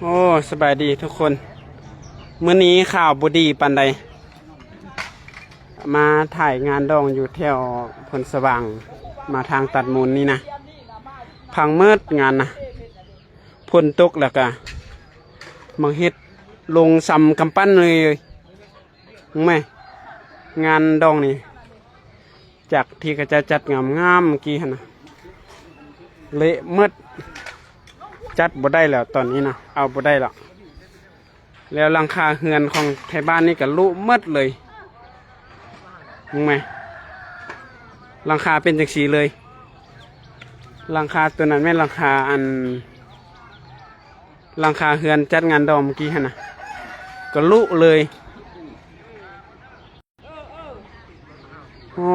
โอ้สบายดีทุกคนมื้อนี้ข่าวบ่ดีปานใดมาถ่ายงานดองอยู่แถวพลสว่างมาทางตัดมูลนี่นะพังเมิดงานนะฝนตกแล้วก็มังเฮ็ดลงซ้ำกำปั้นเลยมึงไหมงานดองนี่จากที่ก็จะจัดงามๆเมื่อกี้หั่นนะเละเมิดจัดบ่ได้แล้วตอนนี้นะเอาบ่ได้แล้วแล้วหลังคาเฮือนของไทยบ้านนี่ก็ลุหมดเลยมึงไหมหลังคาเป็นจังสีเลยหลังคาตัวนั้นแม่นหลังคาหลังคาเฮือนจัดงานดอมเมื่อกี้ฮะนะก็ลุเลยโอ้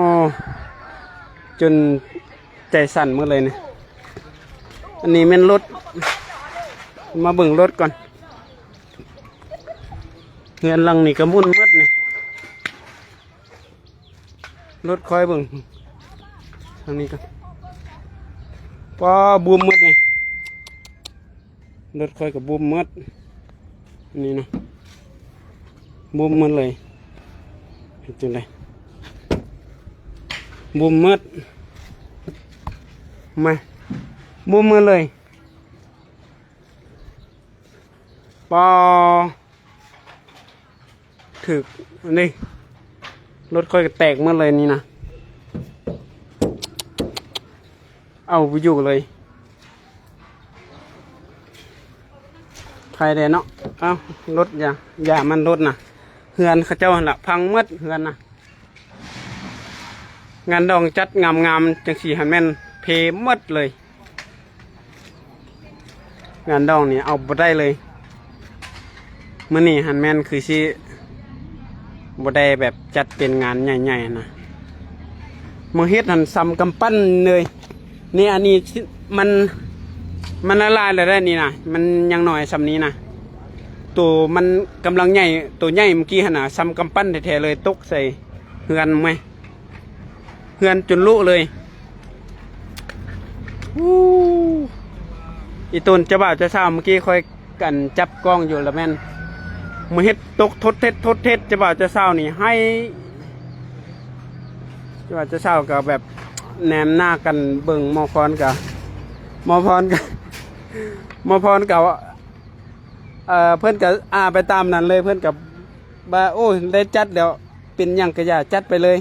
จนใจสั่นเมื่อเลยเนี่ยอันนี้แม่นรถมาเบิ่งรถก่อนเงินลังนี่ก็มุ่นมืดนี่รถคอยเบิ่งทางนี้ก็พอบูมมืดนี่รถคอยกับบูมมืดนี่นะบูมมืดเลยจังไดบูมมืดมาบูมมืดเลยปอถึกนี่รถค่อยแตกเมื่อเลยนี่นะเอาไปอยู่เลยใครเดนเนาะเอารถอย่ามันรถนะเฮือนเขาเจ้าละพังมืดเฮือนนะงานดองจัดงามจังสีหันแม่นเพมืดเลยงานดองนี่เอาบ่ได้เลยมื่อนี่หันแม่นคือสิบ่ได้แบบจัดเป็นงานใหญ่ๆนะมือเฮ็ดหันซ้ำกำปั้นเลยนี่อันนี้มันละลายเลยได้นี่นะมันยังหน่อยซ้ำนี้นะตัวมันกำลังใหญ่ตัวใหญ่เมื่อกี้หันน่ะซ้ำกำปั้นแท้ๆเลยตกใส่เฮือนไหมเฮือนจนลุเลยอีต้นจะบ่าวจะเศร้าเมื่อกี้ค่อยกันจับกล้องอยู่แล้วแม่นมือเฮ็ดตกทดเท็ดจะบ่าวจะเศร้านี่ให้จะบ่าวจะเศร้ากับแบบแนมหน้ากันเบิ่งมอพรกับเพื่อนกับไปตามนั้นเลยเพื่อนกับบ่าโอ้ได้จัดแล้วเป็นหยังกระยาจัดไปเลย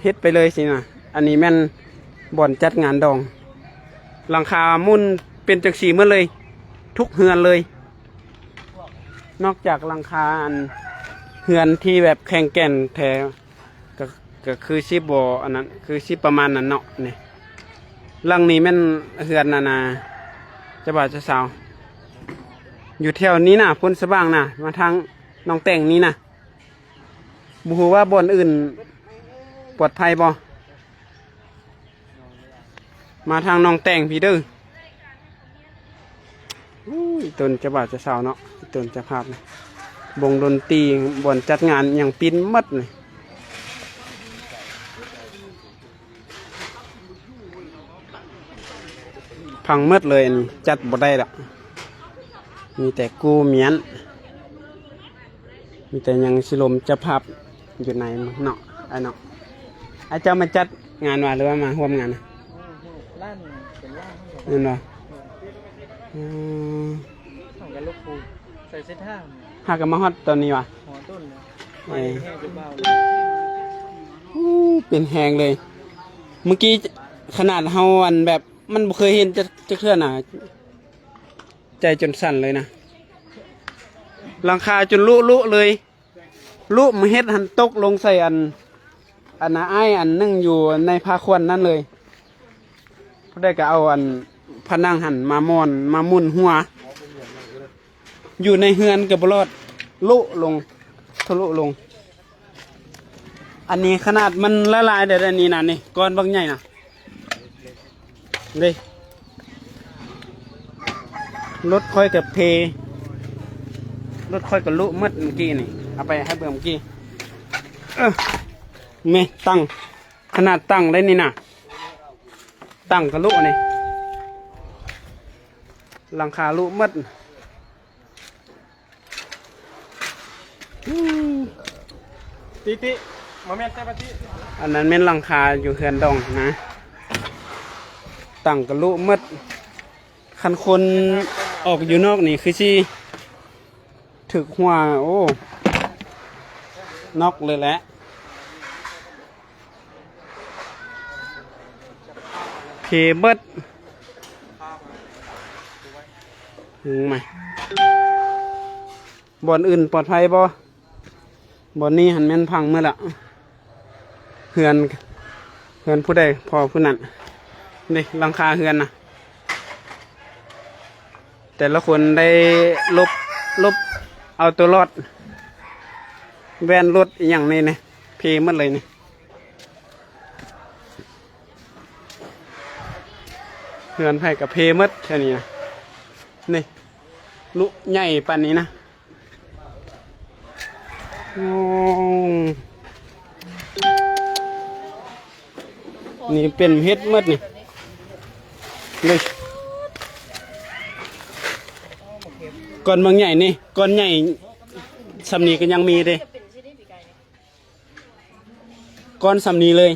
เฮ็ดไปเลยสินะอันนี้แม่นบ่อนจัดงานดองหลังคามุ่นเป็นจังสีเมื่อเลยทุกเฮือนเลยนอกจากหลังคาเฮือนที่แบบแข็งแกร่งแท้ก็คือชิบบ่อันนั้นคือชิประมาณนั้นเนาะนี่หลังนี้แม่นเฮือนนาจะบ่าวจะสาวอยู่แถวนี้นะพ้นสว่างนะมาทางน้องแต่งนี้นะบ่ฮู้ว่าบ่อนอื่นปลอดภัยบ่มาทางน้องแต่งพี่เด้อต้นจะบ่าวจะสาวเนาะต้นจะภาพนะวงดนตรีบ่อนจัดงานอย่างปิ้นมัดเลยพังมัดเลยจัดบ่ได้ละมีแต่กูเมียนมีแต่ยังสิลมจะภาพอยู่ในเนาะไอ้เนาะไอ้เจ้ามาจัดงานว่าหรือว่ามาร่วมงานนะล้านเป็นล้านนั่นเหรอของกันลูกปูใส่เสื้อผ้าหากันมาฮอดตอนนี้วะหัวต้นไอ้แห้งจะเบาเป็นแหงเลยเมื่อกี้ขนาดเฮาอันแบบมันบ่เคยเห็นจะเคลื่อนน่ะใจจนสั่นเลยนะหลังคาจนลุเลยลุมาเฮ็ดหันตกลงใส่อันน่ะอ้ายอันนึ่งอยู่ในผ้าควันนั่นเลยพอได้ก็เอาอันพนังหันมามุ่นหัวอยู่ในเฮือนกับบรอดลุลงทะลุลงอันนี้ขนาดมันละลายแต่อันนี้นะนี่ก้อนบางใหญ่นะเลยรถค่อยกับเพรถค่อยกับลุมัดเมื่อกี้นี่เอาไปให้เบื่อเมื่อกี้ไม่ตั้งขนาดตั้งได้นี่นะตั้งกับลุนี่หลังคาลุมัด ติมาแม่นแต่ปฏิ อันนั้นแม่นหลังคาอยู่เฮือนดองนะตั้งกะลุมืดคันคนออกอยู่นอกนี่คือสิถึกหัวโอ้นอกเลยแหละเพเบิดถึงไหมบ่อนอื่นปลอดภัยบ่บ่อนนี้หันแม่นพังเมื่อละเฮือนผู้ใดพอผู้นั้นนี่หลังคาเฮือนนะแต่ละคนได้ลบเอาตัวรอดแวนรถอหย่างนี้เนี่ยเพหมดเลยนี่เฮือนไผ่กับเพหมดแค่นี้นะนี่ลุใหญ่ปานนี้นะโอ้นี่เป็นเฮ็ดหมดนี่เลยก้อนบางใหญ่นี่ก้อนใหญ่สำนีก็ยังมีเด้ก้อนสำนีเลย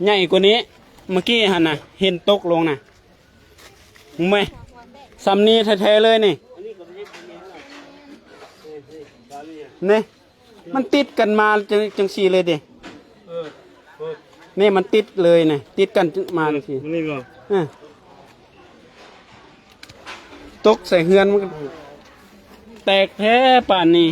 ใหญ่กว่านี้เมื่อกี้หันน่ะเห็นตกลงน่ะไม่สำนีแท้ๆเลยนี่นี่มันติดกันมาจังสีเลยเด้นี่มันติดเลยนี่ติดกันมาทีนี่ก็ตกใส่เฮือนมันแตกแท้ป่านนี้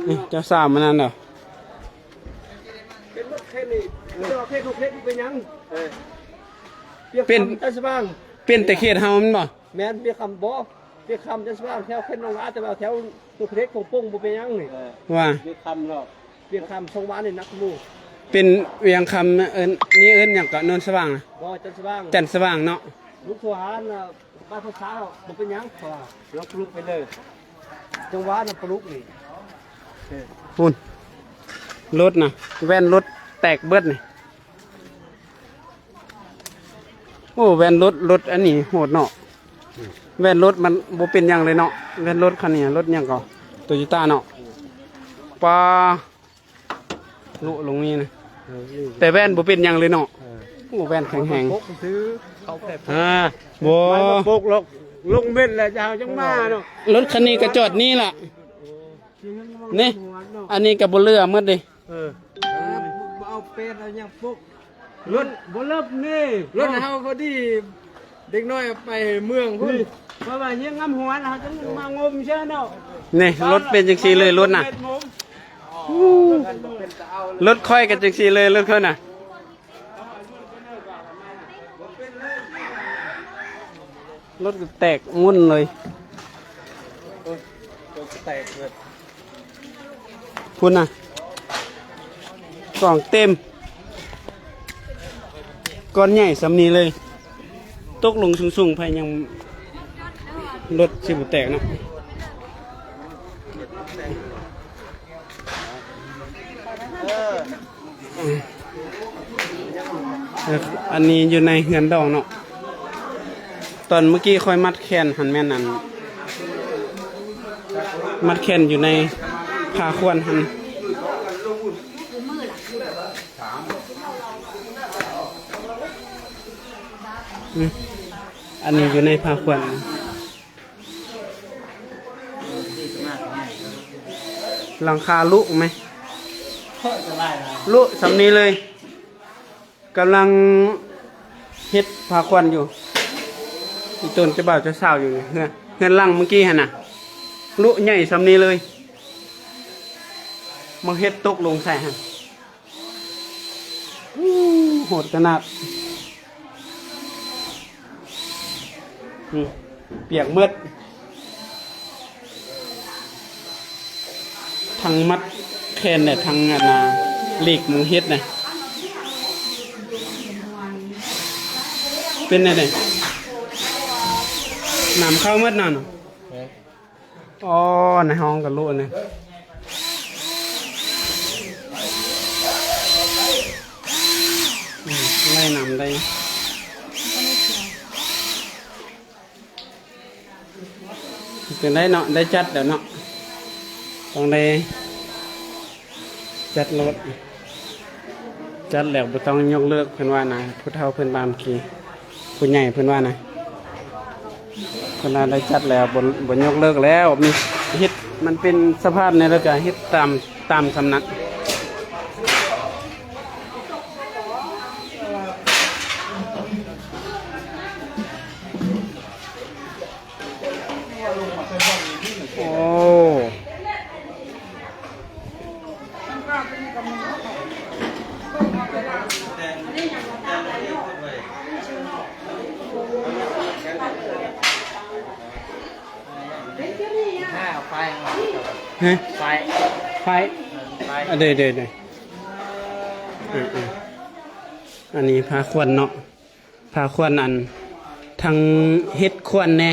นี่เจ้าสามมันนั่นเหรอเป็นจัสบ้างเป็นแต่เขตเฮามันบ่แม่นเปียคำบ่เปียคำจัสบ้างแถวเข็นลงอาแต่ว่าแถวตัวเพชรของป้งบ่เป็นยังนี่ว่าเปียคำหรอกเปียคำทรงหวานนี่นักมู่เป็นเวียงคำนี่เอิ้นอย่างก็นนสว่างนะบ่จันสว่างจันสว่างเนาะลูกทหารบ้านภาษาบ่เป็นยังพอเราปลุกไปเลยจังหวะน่ะปลุกนี่พุ่นรถนะแว่นรถแตกเบิดนี่โอ้แว่นรถอันนี้โหดเนาะแว่นรถมันบ่เป็นอย่างเลยเนาะแว่นรถคันนี้รถอย่างก็โตโยต้าเนาะปลาลุลงนี่นะแต่แว่นบ่เป็นอย่างเลยเนาะโอ้แว่นแข็งแรงซื้อเขาแผลบ่ปกลงเม็ดแหละจะเอาจังมาเนาะรถคันนี้ก็จอดนี่ล่ะนี่อันนี้ก็บ่เรือหมดเด้เอาเป็นเอาอย่างพวกรถบ่เลิบนี่รถเฮาพอดีเด็กน้อยไปเมืองพุ่นเพราะว่าเฮียงำหัวนะจังมางมใช่เนาะนี่รถเป็นจังซี่เลยรถน่ะรถค่อยกันจังซี่เลยรถค่อยน่ะรถแตกงุ่นเลยแตกเลยคุณน่ะกล่องเต็มก้อนใหญ่สำนีเลยตกลงสูงๆภายยังรถสิบแตกเนาะอันนี้อยู่ในเฮือนดองเนาะตอนเมื่อกี้ค่อยมัดแขนหันแม่นั่นมัดแขนอยู่ในผ้าควนหันอันนี้อยู่ในผ้าควนหลังคาลุไหมลุสำนี้เลยกำลังเฮ็ดผ้าควนอยู่อีต้นจะบ่าวจะสาวอยู่เฮือนหลังเมื่อกี้ฮะน่ะลุใหญ่สำนี้เลยมาเฮ็ดตกลงใส่ฮะโหดขนาดเปียกมืดทางมัดแขนเนี่ยทางหลีกมือเฮ็ดเนี่ยเป็นไงเนี่ยน้ำเข้ามืดนั่นอ๋อในห้องกับลูกเนี่ยไล่น้ำได้ เป็นได้เนาะได้จัดแล้วเนาะต้องได้จัดรถจัดแล้วบ่ต้องยกเลิกเพิ่นว่านะผู้เฒ่าเพิ่นบามขี่ผู้ใหญ่เพิ่นว่านะเพิ่นว่าได้จัดแล้วบ่ยกเลิกแล้วมีเฮ็ดมันเป็นสภาพในแล้วก็เฮ็ดตามสำนักโอ้ไฟ ฮะ ไฟ ไฟเดี๋ยวอันนี้พาควนเนาะพาควนอันทางเฮ็ดควนแน่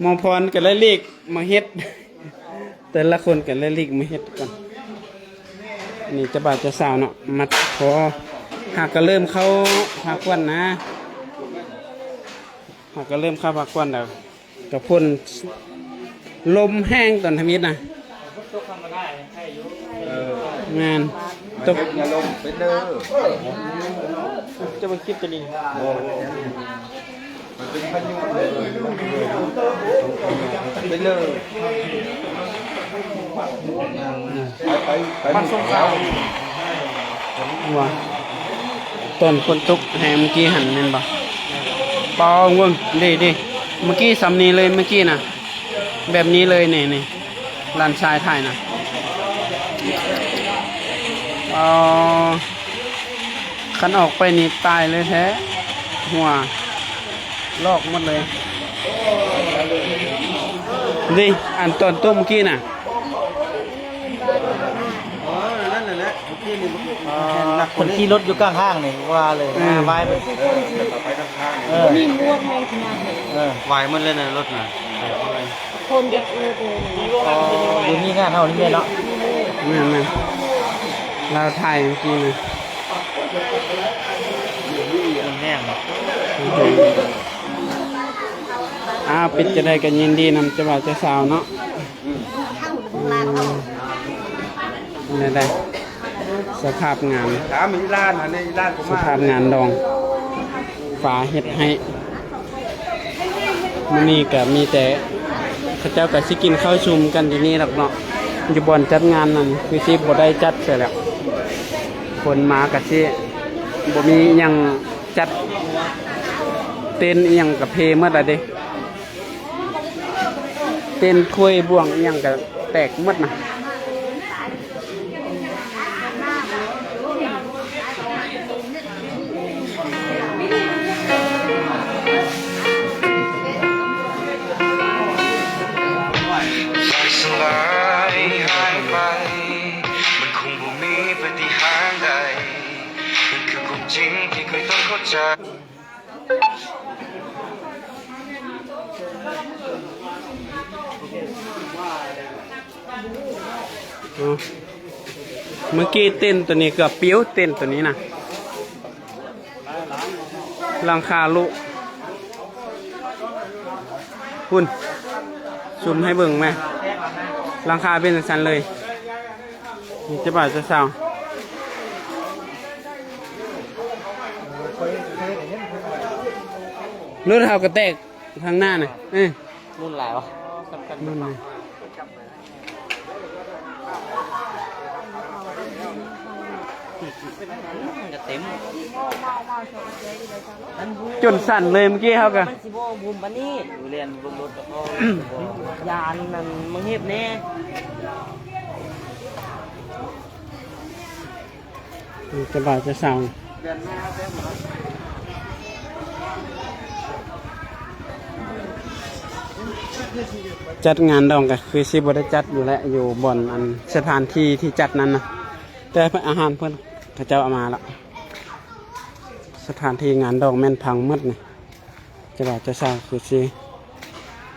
มองพรกันเลยลีกมาเฮ็ด แต่ละคนกันเลยลีกมาเฮ็ดก่อนอันนี้จะบาดจะสาวเนาะมัดพอหากก็เริ่มเข้าพาควนนะหากก็เริ่มเข้าพาควนแล้วกับพ่นลมแห้งตอนทำมิดนะงานตก อย่าลงเป็นเด้อ จะมาคลิปจะดี มันเป็นพายุเลยเป็นเลยไปมันสงคราม ว่าต้นคนตุกแหมเมื่อกี้หันเน่นบ่ปอง่วงดีเมื่อกี้สำนีเลยเมื่อกี้นะแบบนี้เลยนี่ลานชายถ่ายนะคันออกไปนี่ตายเลยแท้หัวลอกหมดเลยดิอันต้นต้มเมื่อกี้น่ะ นั่นแหละที่นี่ คนขี่รถอยู่กลางห้างนี่ว่าเลยไว้ไป ไปทางข้าง มีลวกให้ขนาดไหน วายมันเลยนะรถน่ะ คนจะเออ อยู่นี่งานเท่านี้เนาะ นั่นเราถ่ายเมื่อกี้นะ มันแห้ง ปิดจะได้กันยินดีนำจะบ่าวจะสาวเนาะได้สภาพงาน ถามอีร้านอันนี้ร้านผม สภาพงานดองฝาเฮ็ดให้มื้อนี้ก็มีแต่เขาเจ้าก็สิกินข้าวชุมกันอยู่นี่หรอกเนาะอยู่บ่อนจัดงานนั่นคือสิบ่ได้จัดเสียแล้วคนมาก็สิบ่มีหยังจัดเต้นอิหยังก็เพหมดอะเด้เต้นคุยบ่วงอิหยังก็แตกหมดนะ สลายหายไปมันคงบ่มีปฏิหารย์ใดมันคือความจริงที่เคยต้องเข้าใจ เมื่อกี้เต้นตัวนี้เกือบปิ้วเต้นตัวนี้นะหลังคาลุคุณซูมให้เบิ่งไหมหลังคาเป็นสันเลยนี่จะบ่าวจะสาวรถเฮากระแตกทางหน้าน่ะรุ่นหลายวะ นู่นเลย จะเต็ม จนสั่นเลยเมื่อกี้เขากะ มันสิบ่บุมปานนี้ อยู่เรียนรถกับพ่อย านนั่นมึงเฮ็ดแน่ จะบ่าวจะสาวจัดงานดองก็คือสิบ่ได้จัดอยู่แล้วอยู่บ่อนอันสถานที่ที่จัดนั้นนะแต่อาหารเพิ่นเขาเจ้าเอามาแล้วสถานที่งานดองแม่นพังหมดนี่จะบ่าวจะสาวคือสิ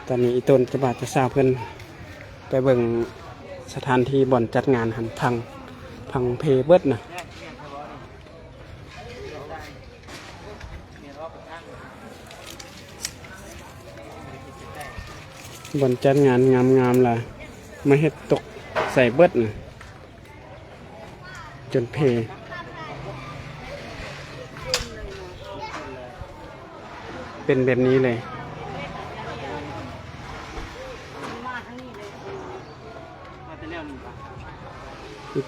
ตอนนี้อีต้นจะบ่าวจะสาวเพิ่นไปเบิ่งสถานที่บ่อนจัดงานหันพังเพเบิดน่ะ บนจัดงานงามๆล่ะมาเฮ็ดตกใส่เบิดน่ะจนเพเป็นแบบนี้เลย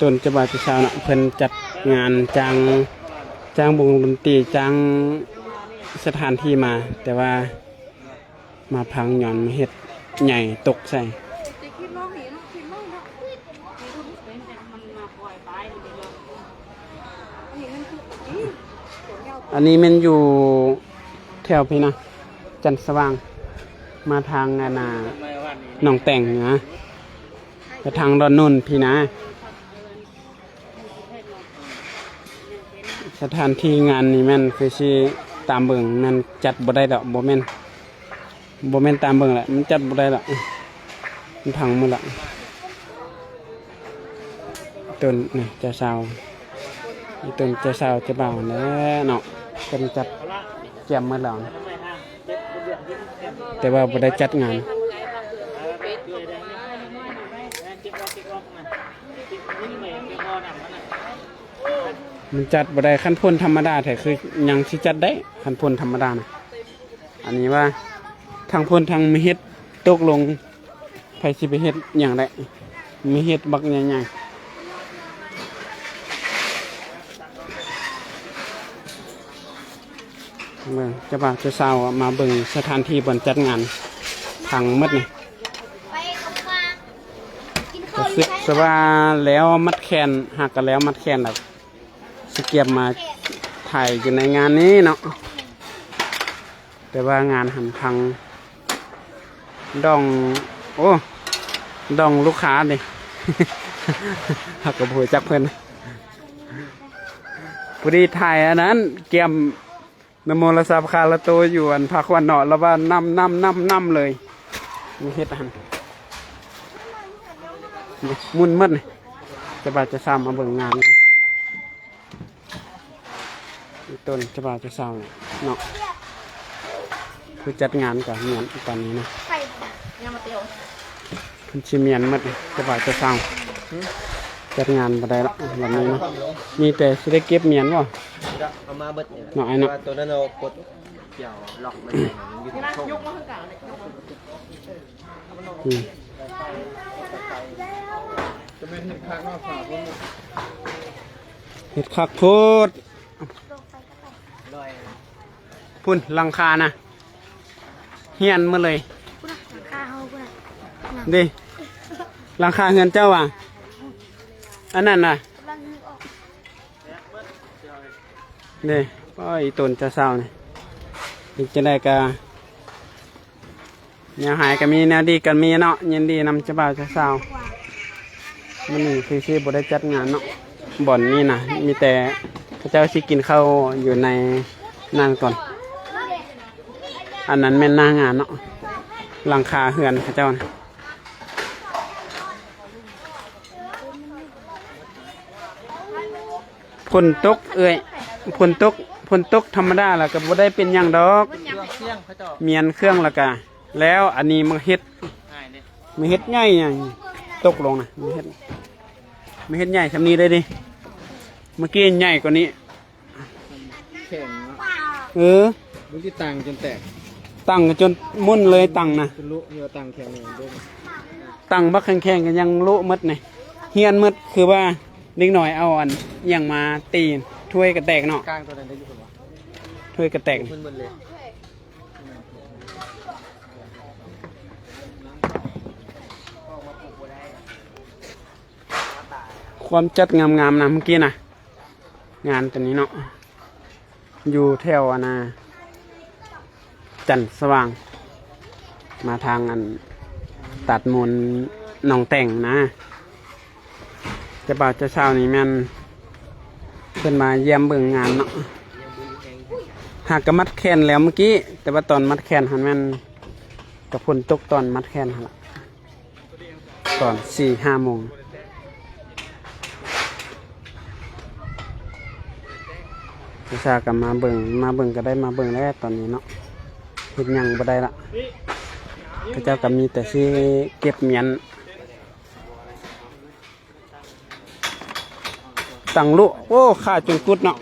ต้นจะบาดจะชาวนะเพิ่นจัดงานจ้างวงดนตรีจ้างสถานที่มา แต่ว่ามาพังหย่อนมาเฮ็ดใหญ่ตกใส่อันนี้มันอยู่แถวพี่นะจันทร์สว่างมาทางนาหนองแต่งนะไปทางดอนนุ่นพี่นะสถานที่งานนี่แม่นคือสิตามเบิ่งมันจัดบ่ได้ดอกบ่แม่นตามเบิ่งแหละมันจัดบ่ได้ดอกมันพังหมดละต้นนี่เจ้าสาวอีต้นเจ้าสาวเจ้าบ่าวแล้วเนาะเพิ่นจัดแจ่มหมดแล้วแต่ว่าบ่ได้จัดงานมันจัดบ่ได้ขั้นพ้นธรรมดาแต่คือยังสิจัดได้ขั้นพ้นธรรมดานะอันนี้ว่าทางพ้นทางมีเฮ็ดตกลงไผสิไปเฮ็ดหยังได้มีเฮ็ดบักใหญ่ๆเบิ่งเจ้าบ่าวเจ้าสาวมาเบิ่งสถานที่บนจัดงานพังหมดนี่ก็คือสว่าแล้วมัดแขนหักกันแล้วมัดแขนแล้วสเก็บมาถ่ายอยู่ในงานนี้เนาะแต่ว่างานหันพังดองลูกค้าดิ หักกระพุ้ยจักเพิ่นพอดีถ่ายอันนั้นเกียมนโมรสาคาละโตอยู่อันพักวันเนาะแล้วว่าน้ำเลยมีเฮ็ดอันมุ่นมัดนี่จะบาดจะซ้ำมาเบิ่งงานต้นจะบาดจะซ้ำเนาะคือจัดงานกับเมียนตอนนี้นะคุณชิเมียนมัดนี่จะบาดจะซ้ำจัดงานมาได้ละวันนี้นะมีแต่สิได้เก็บเมียนวะเอามาเบิด เนาะไอ้เนาะ ตัวนั้นเรากดเกี่ยวล็อกมันอยู่ที่ช่อง เห็ดคักพูดพุ่นหลังคานะเฮียนมาเลยดิหลังคาเงินเจ้าว่ะอันนั้นน่ะดิโอ้ยต้นจะเศร้านี่จะได้กะแนวหายก็มีแนวดีกันมีเนาะยินดีนำเจ้าบ่าวเจ้าสาวมันนี่คือบ่ได้จัดงานเนาะบ่อนนี่นะมีแต่พระเจ้าสิกินข้าวอยู่ในนั่นก่อนอันนั้นแม่นหน้างานเนาะหลังคาเฮือนพระเจ้านะฝนตกฝนตกธรรมดาแล้วก็บ่ได้เป็นหยังดอกเมียนเครื่องแล้วก็แล้วอันนี้มันเฮ็ดใหญ่ตกลงนะมันเฮ็ดใหญ่ทำนี้ได้ดิเมื่อกี้ใหญ่กว่านี้ แข็ง มัน ที่ตังจนแตก ตั้งจนมุ่นเลยตั้งนะ จนลุเยอะตังแข็งเลยด้วย ตั้งบักแข็งๆกันยังลุมดนี่เฮียนมดคือว่าเด็กหน่อยเอาอันยังมาตีถ้วยกระแตกเนาะ กลางตัวนั้นได้อยู่ป่ะ ถ้วยกระแตก มึนเลย ความจัดงามๆนะเมื่อกี้นะงานตัวนี้เนาะอยู่แถวจันทร์สว่างมาทางอันตัดมูลหนองแต่งนะจะบ่าวจะเช้านี่แม่นเพิ่นมาเยี่ยมเบิ่งงานเนาะหากกระมัดแขนแล้วเมื่อกี้แต่ว่าตอนมัดแขนหันแม่นกับฝนตกตอนมัดแขนหั่นล่ะตอน 4-5 โมงจะชากับมาเบิ่งก็ได้มาเบิ่งแล้วตอนนี้เนาะเฮ็ดหยังบ่ได้ละ เขาเจ้าก็มีแต่สิเก็บเหมียนตั้งลุโอ้ขาดจนกุดเนาะ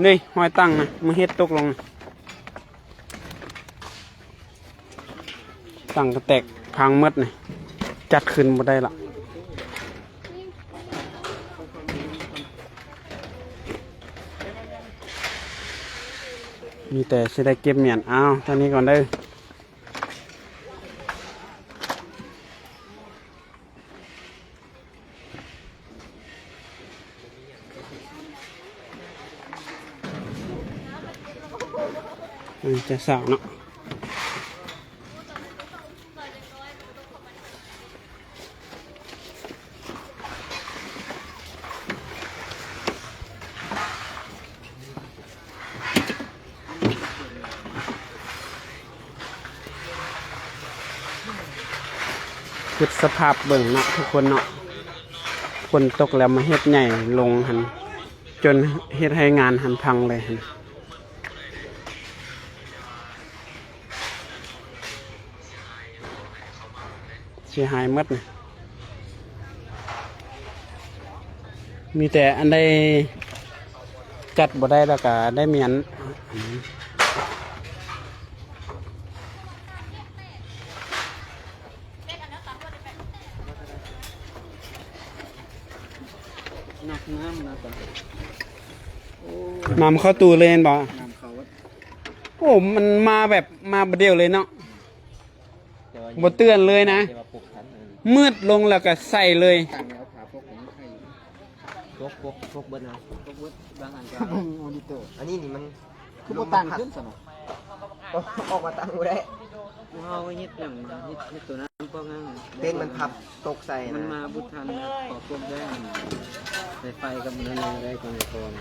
นี่หอยตั้งนะมันเฮ็ดตกลงตั้งกระแตกพังหมดนี่จัดขึ้นบ่ได้ละมีแต่สิได้เก็บเหมียนเอาเท่านี้ก่อนเด้อจะสาวเนาะคือสภาพเบิ่งเนาะทุกคนเนาะฝนตกแล้วมาเฮ็ดใหญ่ลงหันจนเฮ็ดให้งานหันพังเลยหันเสียหายหมดนะมีแต่อันใดจัดบ่ได้แล้วก็ได้เมียนน้ำเข้าตู้เลยเห็นบ่โอ้มันมาแบบมาประเดียวเลยเนาะบ่เตือนเลยนะมืดลงแล้วก็ใส่เลยพกเบิ้ลนะพกเบิ้ลบางอันก็ มอนิเตอร์ อันนี้นี่มัน คือบ่ตั้งขึ้นซะเนาะ ออกมาตั้งไว้ได้ เอาไว้ยึดอย่างยึดตัวนั้นพวกนั้น เต้นมันพับตกใส่ มัน นะ มาบุทันขอควบได้ใส่ไฟกับมันอะไรได้ก่อน